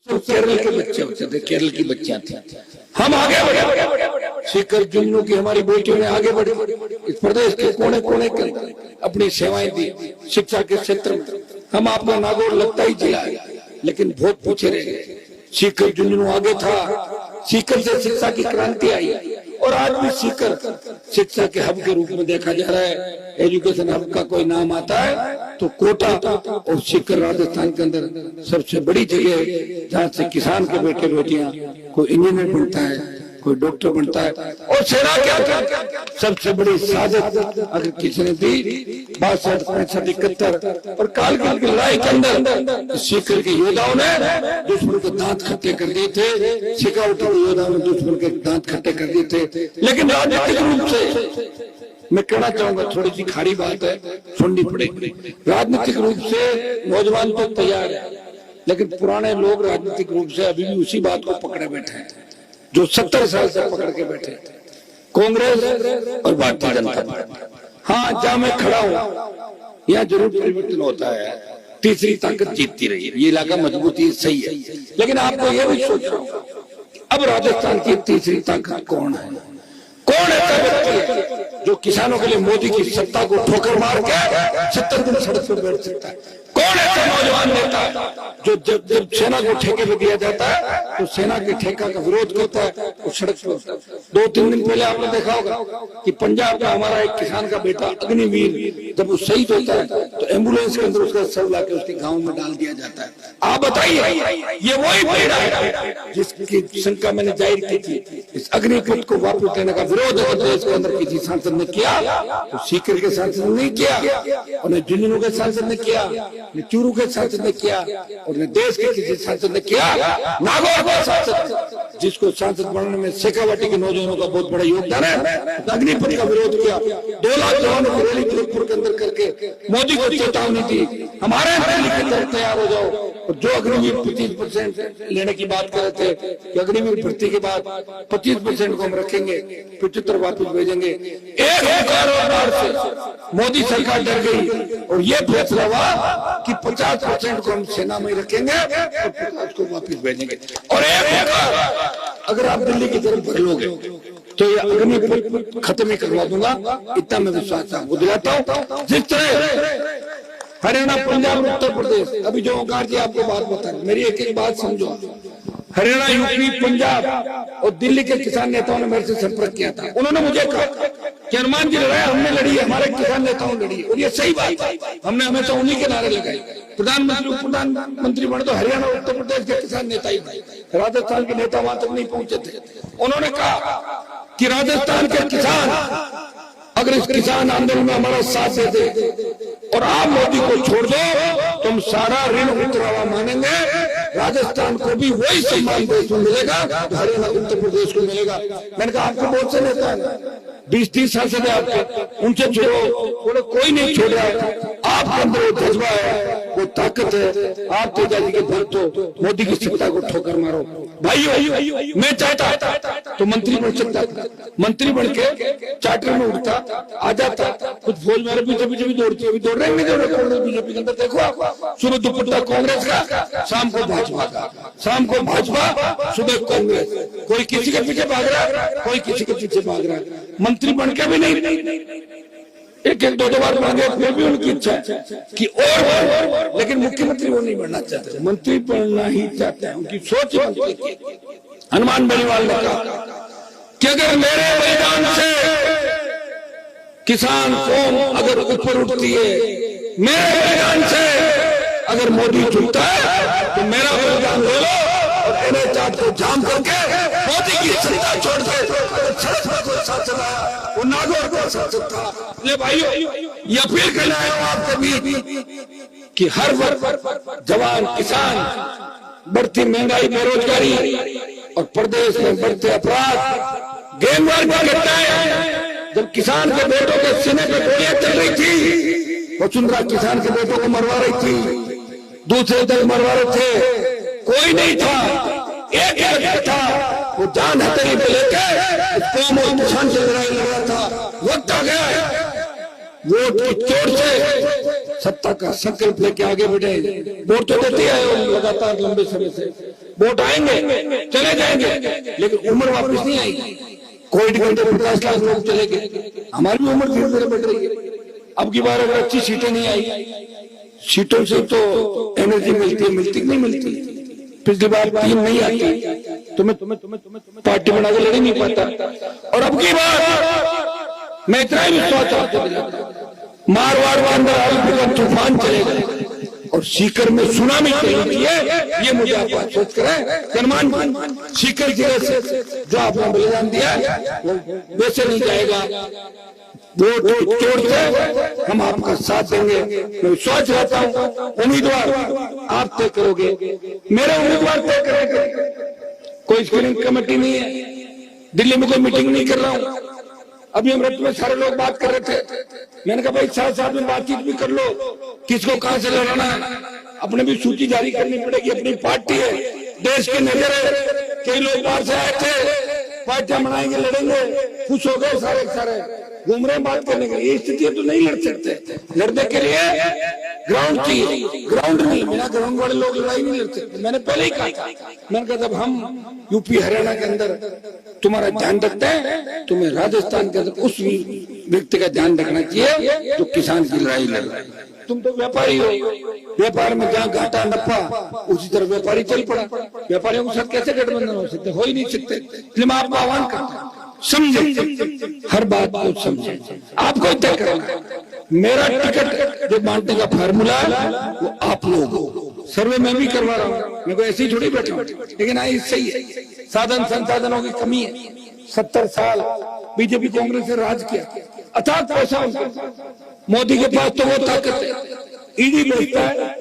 तो केरल के बच्चे होते थे, केरल की बच्चियां थी। हम आगे बढ़े, सीकर जुन्नू की हमारी बेटियों ने आगे बढ़े, इस प्रदेश के कोने कोने के अपनी सेवाएं दी शिक्षा के क्षेत्र में। हम आपका नागौर लगता ही जिला है, लेकिन बहुत पीछे रह गए। सीकर जुन्नू आगे था, सीकर से शिक्षा की क्रांति आई और आज भी सीकर शिक्षा के हब के रूप में देखा जा रहा है। एजुकेशन हब का कोई नाम आता है तो कोटा और सीकर राजस्थान के अंदर सबसे बड़ी जगह है, जहाँ से किसान के बेटे बेटियां कोई इंजीनियर बनता है, कोई डॉक्टर बनता है। और सेना क्या सबसे बड़ी साजिश अगर किसी ने दी 62, 65, 71 और कारगिल की लड़ाई के अंदर सीकर के योद्धाओं ने दुश्मन के दांत खट्टे कर दिए थे, शेखावटी के योद्धाओं ने दुश्मन के दांत खट्टे कर दिए थे। लेकिन राजनीतिक रूप से मैं कहना चाहूंगा, थोड़ी सी खारी बात है, सुननी पड़ेगी। राजनीतिक रूप से नौजवान तो तैयार है, लेकिन पुराने लोग राजनीतिक रूप से अभी भी उसी बात को पकड़े बैठे हैं जो 70 साल से पकड़ के बैठे थे, कांग्रेस और भारतीय जनता पार्टी। हाँ, जहां मैं खड़ा हूं यहाँ जरूर परिवर्तन होता है, तीसरी ताकत जीतती रही है, ये इलाका मजबूती सही है। लेकिन आपको यह भी सोचना होगा, अब राजस्थान की तीसरी ताकत कौन है? कौन ऐसा व्यक्ति है जो किसानों के लिए मोदी की सत्ता को ठोकर मार के 70 दिन सड़क पर बैठ सकता है? कौन ऐसा नौजवान नेता है जो जब सेना को ठेके पे दिया जाता है तो सेना के ठेका का विरोध करता है और सड़क पर? 2-3 दिन पहले आपने देखा होगा कि पंजाब का हमारा एक किसान का बेटा अग्निवीर जब वो शहीद होता है तो एम्बुलेंस के अंदर उसका शव लाके उसके गाँव में डाल दिया जाता है। आप बताइए, ये वही पीड़ा है जिसकी शंका मैंने जाहिर की थी। इस अग्निपथ को वापस लेने का विरोध अगर देश के अंदर किसी सांसद ने किया तो सीकर के सांसद ने नहीं किया, और न झुंझुनू के सांसद ने किया, न चूरू के सांसद ने किया, और न देश के किसी सांसद ने किया। नागौर का सांसद जिसको सांसद बनने में शेखावटी के नौजवानों का बहुत बड़ा योगदान है, अग्निपथ का विरोध किया। 2 लाख जवानों की रैली जोधपुर के अंदर करके मोदी को चेतावनी दी, हमारे रैली की तरफ तैयार हो जाओ। और जो अग्निवीर 25% लेने की बात कर रहे थे कि अग्निवीर भर्ती के बाद 25% को हम रखेंगे, 75 वापस भेजेंगे। एक कारोबार से मोदी सरकार डर गई और ये फैसला हुआ कि 50% को हम सेना में रखेंगे और 50 को वापस भेजेंगे। और एक अगर आप दिल्ली की तरफ बदलोगे तो ये अग्निपथ खत्म ही करवा दूंगा, इतना मैं विश्वास आपको दिलाता हूँ। जिस तरह हरियाणा, पंजाब, उत्तर प्रदेश, अभी जो ओंकार जी आपको बात बता रहे, मेरी एक बात समझो। हरियाणा, यूपी, पंजाब और दिल्ली के किसान नेताओं ने मेरे से संपर्क किया था। उन्होंने मुझे कहा कि हनुमान जी लड़ाई हमने लड़ी है, हमारे किसान नेताओं ने लड़ी है, और ये सही बात है। हमने हमेशा उन्हीं के नारे लगाए। प्रधानमंत्री बने तो हरियाणा, उत्तर प्रदेश के किसान नेता ही बने, राजस्थान के नेता वहां तक नहीं पहुंचे थे। उन्होंने कहा कि राजस्थान के किसान अगर इस किसान आंदोलन में हमारा साथ दे और आप मोदी को छोड़ दो तो हम सारा ऋण उतरावा मानेंगे, राजस्थान को भी वही सम्मान देश में मिलेगा तो हरियाणा, उत्तर प्रदेश को मिलेगा। मैंने कहा आपके बहुत से नेता हैं, 20-30 सांसद है आपके, उनसे छोड़ो, कोई नहीं छोड़ रहा। आपके अंदर वो जज्बा है, वो ताकत है, आप तेजा जी के भक्त हो, मोदी की सत्ता को ठोकर मारो। भाइयों, मैं चाहता तो मंत्री बन सकता, मंत्री बन के चार्टर में उठता, आ जाता, कुछ फौज मेरे पीछे पीछे भी दौड़ती है, अभी दौड़ रहे हैं, नहीं दौड़ रहे बीजेपी के अंदर। देखो आप, सुबह दुपट्टा कांग्रेस का, शाम को भाजपा का, शाम को भाजपा, सुबह कांग्रेस, कोई किसी के पीछे भाग रहा है, कोई किसी के पीछे भाग रहा है। मंत्री बन के भी नहीं, एक 2 बार बन गए, फिर भी उनकी इच्छा है कि और, लेकिन मुख्यमंत्री वो नहीं बनना चाहते, मंत्री बनना ही चाहते हैं, उनकी सोच। हनुमान बेनीवाल ने कहा कि अगर मेरे मैदान से किसान कौम अगर ऊपर उठती है, मेरे मैदान से अगर मोदी झुकता है तो मेरा मैदान ले लो और NH-8 को जाम करके मोदी की सत्ता छोड़ दे। सड़क पर कोई सांसद आया, वो नागौर का सांसद था। ले भाइयों, ये अपील करना है आपको भी कि हर वर्ग, जवान, किसान, बढ़ती महंगाई, बेरोजगारी और प्रदेश में बढ़ते अपराध, गैंगवार की घटनाएं, जब किसान के बेटों के सीने पे गोलियां चल रही थी, वसुंधरा किसान के बेटों को मरवा रही थी, दूसरे दल मरवा रहे थे, कोई नहीं था, एक व्यक्ति था, वो जान हथेली पे लेके कौम और किसान से लड़ाई लड़ रहा था। वक्त आ गया है वोट की चोट से सत्ता का संकल्प लेके आगे बढ़े। वोट तो देते आए हो लगातार लंबे समय से, वोट आएंगे चले जाएंगे, लेकिन उम्र वापस नहीं आएगी। कोविड के अंदर 50 लाख लोग चले गए, हमारी भी उम्र धीरे धीरे बढ़ रही है। अब की बार अगर अच्छी सीटें नहीं आई, सीटों से तो एनर्जी मिलती है, मिलती नहीं मिलती। पिछली बार 3 नहीं आती तो मैं पार्टी बना के लड़ नहीं पाता। और अब की बार मैं इतना ही विश्वास आपको दिलाता हूं, मारवाड़ के अंदर आलू का तूफान चलेगा और सीकर में सुनामी चलेगी। ये मुझे आप बात सोच कर अनुमान, सीकर जिले से जो आपने बलिदान दिया वो वैसे नहीं जाएगा। वोट तोड़ के हम आपका साथ देंगे। मैं विश्वास रखता हूँ उम्मीदवार आप तय करोगे, मेरे उम्मीदवार तय करेंगे। कोई स्क्रीनिंग कमेटी नहीं है, दिल्ली में कोई मीटिंग नहीं कर रहा हूँ। अभी अमृत में सारे लोग बात कर रहे थे, मैंने कहा भाई साथ में बातचीत भी कर लो, किसको कहां से लड़ना है। अपने भी सूची जारी करनी पड़ेगी, अपनी पार्टी है, देश की नजर है। कई लोग बाहर से आए थे, पार्टियां बनाएंगे, लड़ेंगे, खुश हो गए सारे घूम रहे बात करने के लिए। ये स्थिति तो नहीं लड़ सकते, लड़ने के लिए ग्राउंड चाहिए, ग्राउंड नहीं, बिना ग्राउंड वाले लोग लड़ाई नहीं लड़ सकते। मैंने पहले ही कहा, मैंने कहा जब हम यूपी हरियाणा के अंदर तुम्हारा ध्यान रखते हैं, तुम्हें राजस्थान के अंदर उस व्यक्ति का ध्यान रखना चाहिए जो किसान की लड़ाई लड़ रहा है। तुम तो व्यापारी हो, व्यापार में जहाँ घाटा नफा उसी तरह व्यापारी चल पड़ा। व्यापारियों के साथ कैसे गठबंधन हो सकते, हो ही नहीं सकते। इसलिए मैं आपको आह्वान करता हूँ, समझे, हर बात को समझे, आपको तय करना है। मेरा टिकट जो बांटने का फार्मूला वो आप लोग हो। सर्वे मैं भी करवा रहा हूँ, मैं को ऐसे ही थोड़ी बैठा हूँ, लेकिन आई सही है, साधन संसाधनों की कमी है। 70 साल बीजेपी कांग्रेस से राज किया, अथाक पैसा उनका, मोदी के पास तो वो ताकत है। ईडी बेचता है,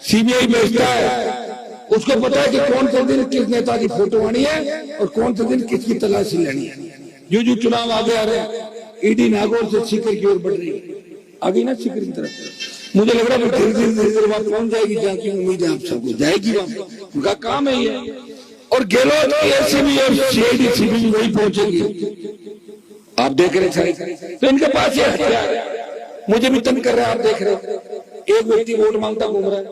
सीबीआई बेचता है, उसको पता है कि कौन से दिन किस नेता की फोटो आनी है और कौन से दिन किसकी तलाशी लेनी है। जो चुनाव आगे आ रहे हैं, ईडी नागौर से सीकर की ओर बढ़ रही है, आगे ना सीकर की तरफ। मुझे लग रहा है धीरे धीरे वहां पहुंच जाएगी, जहाँ की उम्मीद है आप सबको जाएगी, वहां उनका काम है ये। और गहलोत की एसीबी और सीआईडी सीबी वही पहुंचेगी, आप देख रहे हैं। तो इनके पास ये हथियार है, मुझे भी तंग कर रहे हैं, आप देख रहे हैं। एक व्यक्ति वोट मांगता घूम रहा है,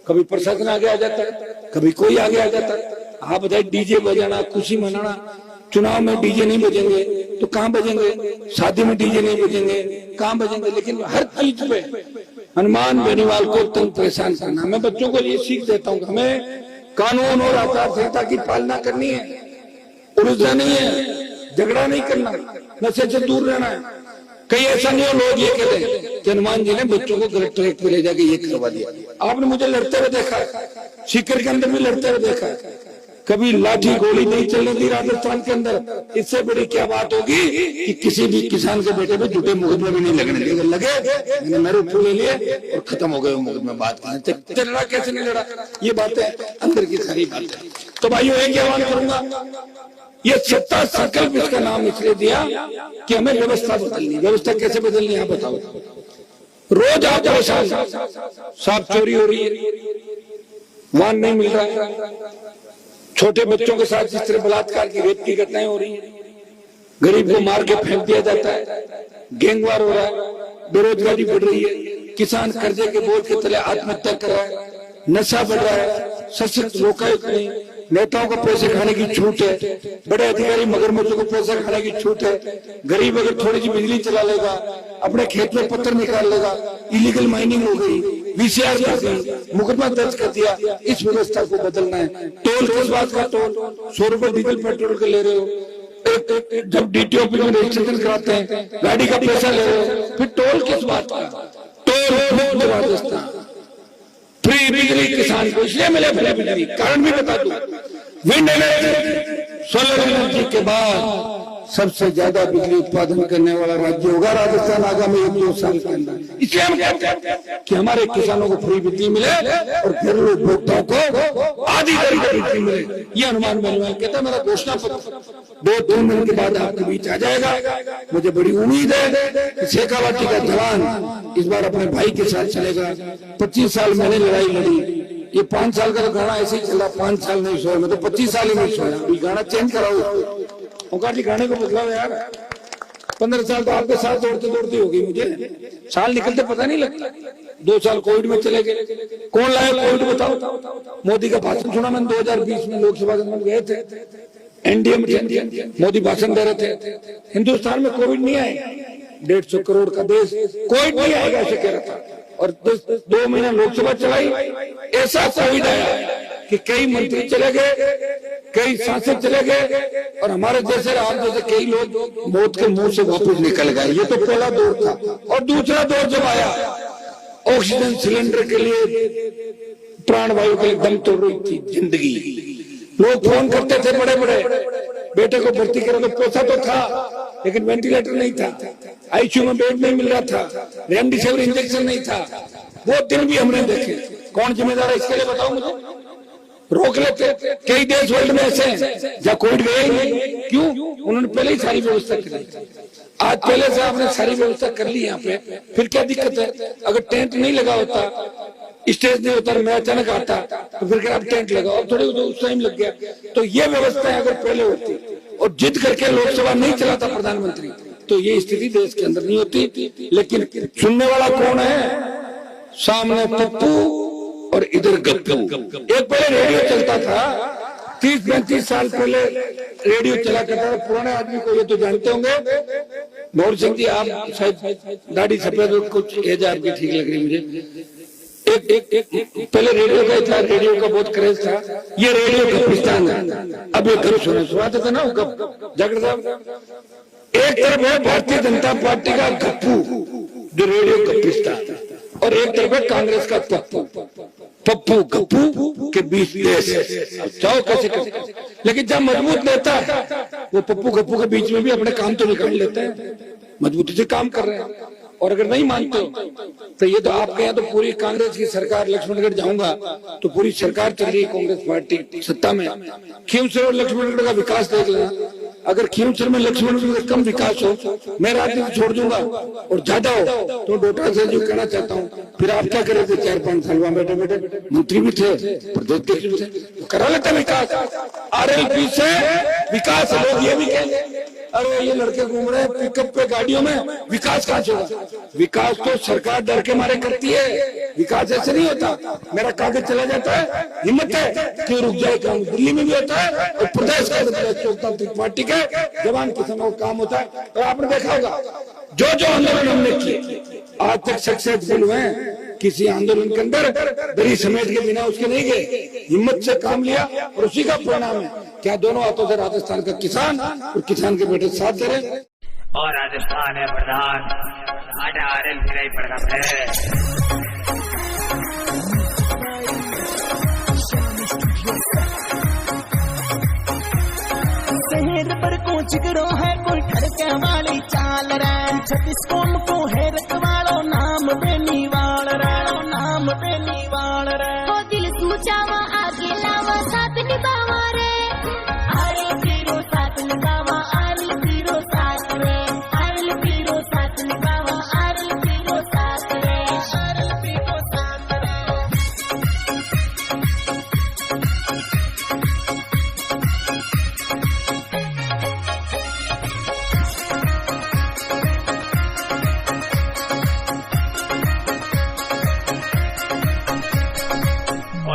कभी प्रशासन आगे आ जाता है, कभी कोई आगे आ जाता है। आप बताइए, डीजे बजाना, खुशी मनाना, चुनाव में डीजे नहीं बजेंगे तो कहां बजेंगे? शादी में डीजे नहीं बजेंगे कहां बजेंगे? लेकिन हर चीज पे हनुमान बेनीवाल को तंग परेशान करना। मैं बच्चों को ये सीख देता हूँ, हमें कानून और आचार संहिता की पालना करनी है, उलझना नहीं है, झगड़ा नहीं करना, नशे से दूर रहना है। कई ऐसा नहीं हो, लोग ये कहते हैं कि हनुमान जी ने बच्चों को कलेक्ट्रेट पे ले जाके ये करवा दिया। आपने मुझे लड़ते हुए देखा है, सीकर के अंदर भी लड़ते हुए देखा है, कभी लाठी गोली नहीं चलने दी राजस्थान के अंदर। इससे बड़ी क्या बात होगी कि किसी भी किसान के बेटे पे झूठे मुकदमे भी नहीं लगने दिए। लगे मैंने मेरे फूल ले लिए और खत्म हो गए मुकदमे। बात करने लड़ा कैसे नहीं लड़ा, ये बातें अंदर की सारी बातें। तो भाइयों एक आह्वान करूंगा, ये सत्ता संकल्प इसका नाम इसलिए दिया कि हमें व्यवस्था बदलनी। व्यवस्था कैसे बदलनी है आप बताओ। रोज आप परेशान, सांप चोरी हो रही है, वाहन नहीं मिल रहा है, छोटे बच्चों के साथ जिस तरह बलात्कार की रेप की घटनाएं हो रही हैं, गरीब को मार के फेंक दिया जाता है, गैंगवार हो रहा है, बेरोजगारी बढ़ रही है, किसान कर्जे के बोझ के तले आत्महत्या कर रहा है, नशा बढ़ रहा है, सशक्त लोकायुक्त नहीं, नेताओं को पैसे खाने की छूट है, बड़े अधिकारी मगरमच्छों को पैसे खाने की छूट है, गरीब अगर थोड़ी सी बिजली चला लेगा, अपने खेत में पत्थर निकाल लेगा, इलीगल माइनिंग हो गई, वीसीआर कर दी, मुकदमा दर्ज कर दिया। इस व्यवस्था को बदलना है। टोल किस बात का टोल? 100 रुपए डीजल पेट्रोल के ले रहे हो, जब डीटीओपी में रजिस्ट्रेशन कराते हैं गाड़ी का पैसा ले रहे हो, फिर टोल किस बात का? टोल राजस्थान फ्री बिजली किसान को इसलिए मिले फ्री बिजली, कारण भी बता दूं, विंड एनर्जी, सोलर एनर्जी के बाद सबसे ज्यादा बिजली उत्पादन करने वाला राज्य होगा राजस्थान आगामी 1-2 साल के अंदर। इसलिए हम कहते हैं कि हमारे किसानों को फ्री बिजली मिले और घरेलू उपभोक्ताओं को आधी दर पर बिजली मिले। ये हनुमान बेनीवाल कहता है। मेरा घोषणा पत्र 2-3 दिन के बाद आपके बीच आ जाएगा। मुझे बड़ी उम्मीद है कि शेखावाटी का जवान इस बार अपने भाई के साथ चलेगा। 25 साल मैंने लड़ाई लड़ी, ये 5 साल का तो गाना ऐसे ही चला, 5 साल नहीं सोया, मैं तो 25 साल ही नहीं सोया। अभी गाना चेंज कराओ, ओंकार जी गाने को बदलाओ यार, 15 साल तो आपके साथ दौड़ते दौड़ते हो गई मुझे, साल निकलते पता नहीं लगता। 2 साल कोविड में चले गए, कौन लाया कोविड बताओ? मोदी का भाषण सुना मैंने 2020 में, लोकसभा में गए थे, एनडीए में मोदी भाषण दे रहे थे, हिंदुस्तान में कोविड नहीं आएगा, 150 करोड़ का देश, कोविड नहीं आएगा ऐसे कह रहा था। और 2 महीना लोकसभा चलाई, ऐसा कोविड आया कि कई मंत्री चले गए, कई सांसद चले गए, और हमारे जैसे आप जैसे कई लोग मौत के मुंह से वापस निकल गए। ये तो पहला दौर था। और दूसरा दौर जब आया, ऑक्सीजन सिलेंडर के लिए, प्राणवायु के लिए दम तोड़ रही थी जिंदगी, लोग फोन करते थे बड़े बड़े, बेटे को भर्ती करो, तो पैसा तो था लेकिन वेंटिलेटर नहीं था, आईसीयू में बेड नहीं मिल रहा था, रेमडेसिविर इंजेक्शन नहीं था। वो दिन भी हमने देखे। कौन जिम्मेदार है इसके लिए बताओ मुझे? रोक लेते। कई देश वर्ल्ड में ऐसे हैं जहाँ कोविड गए नहीं, क्यों? उन्होंने पहले ही सारी व्यवस्था कर ली। आज पहले से आपने सारी व्यवस्था कर ली यहाँ पे, फिर क्या दिक्कत है? अगर टेंट नहीं लगा होता, स्टेज नहीं होता, मैं अचानक आता तो फिर क्या आप टेंट लगाओ, अब थोड़े उस टाइम लग गया। तो ये व्यवस्था अगर पहले होती और जिद करके लोकसभा नहीं चलाता प्रधानमंत्री, तो ये स्थिति देश के अंदर नहीं होती। लेकिन सुनने वाला कौन है? सामने पप्पू और इधर गप्पू। एक पहले रेडियो चलता था, 30-35 साल पहले रेडियो चला करता था। पुराने आदमी को ये तो जानते होंगे, मोहन सिंह जी, आप शायद दाढ़ी सफेद और कुछ एज आपकी ठीक लग रही मुझे। एक पहले रेडियो का था, रेडियो का बहुत क्रेज था। ये रेडियो गप्पिस्तान है। अब ये गप सुनाते थे ना, गप जाकर साहब, एक तरफ है भारतीय जनता पार्टी का गप्पू जो रेडियो गप्पिस्तान, और एक तरफ है कांग्रेस का पप्पू गप्पू के बीच देश है। जाओ कैसे कैसे, लेकिन जब मजबूत नेता वो पप्पू गप्पू के बीच में भी अपने काम तो निकाल लेते हैं, मजबूती से काम कर रहे हैं। और अगर नहीं मानते तो ये तो आपके यहाँ तो पूरी कांग्रेस की सरकार, लक्ष्मणगढ़ जाऊंगा तो पूरी सरकार चल रही है कांग्रेस पार्टी सत्ता में। खींवसर और लक्ष्मणगढ़ का विकास देख लेना, अगर खींवसर में लक्ष्मणगढ़ का कम विकास हो, मैं राजनीति छोड़ दूंगा, और ज्यादा हो तो डोटा से जो कहना चाहता हूँ, फिर आप क्या करे थे? 4-5 साल वहां बैठे बैठे मंत्री भी थे, प्रदेश थे, करा लेते विकास। RLP से विकास। लोग ये भी कहेंगे अरे ये लड़के घूम रहे हैं पिकअप पे गाड़ियों में, विकास कहाँ से होगा? विकास तो सरकार डर के मारे करती है, विकास ऐसे नहीं होता। मेरा कागज चला जाता है, हिम्मत है क्यों रुक जाए काम? दिल्ली में भी होता है, और प्रदेश का लोकतांत्रिक पार्टी के जवान किसानों का काम होता है। तो आपने देखा होगा जो आंदोलन हमने किए आज तक सक्सेसफुल हुए, किसी आंदोलन के अंदर दरी समेट के बिना उसके नहीं गए, हिम्मत से काम लिया, और उसी का परिणाम है क्या दोनों हाथों से राजस्थान का किसान और किसान के बेटे साथ दे रहे। और राजस्थान है प्रधान, RLP प्रधान है। शहर पर को जिगरो है कोई ठड़के वाली चाल रे, छत्तीस कौम को है रखवालो नाम बेनी वाल रे, नाम बेनी वाल रे। वो दिल सूचावा आगे लावा साथ निभावा रे, RLP रो साथ निभावा, RLP रो साथ रे, RLP रो साथ निभावा, RLP रो साथ रे, RLP रो साथ रे।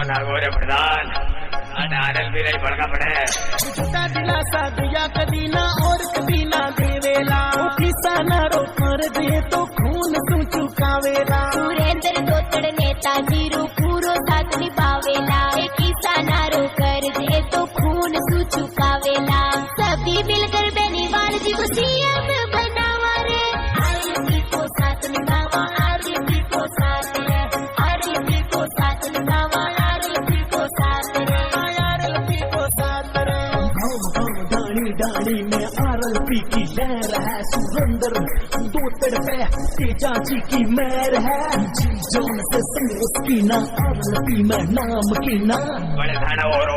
नागौर प्रधान, RLP बड़का पड़े। झूठा दिलासा दिया कभी ना और कभी ना देवेला, किसान रो कर दे तो खून तू चुकावेला। सुरेंद्र दोतड़ नेताजी रो पूरो साथ निभावेला, किसान रो कर दे तो खून तू चुकावेला। सभी मिलकर बेनीवाल जी को CM बनावा रे, RLP को साथ निभावा, RLP को साथ रे, RLP को साथ निभावा, RLP को साथ रे, RLP को साथ रे। डाली डाली में RLP की लहर है, सुरेंद्र दोतड़ पे तेजाजी की मेहर है, जी जान से संग उसकी ना RLP में नाम की ना। बड़े थाना और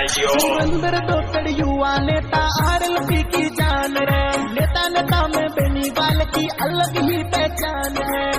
सुरेंद्र दोतड़ युवा नेता RLP की जान रे, नेता नेता में बेनीवाल की अलग ही पहचान है।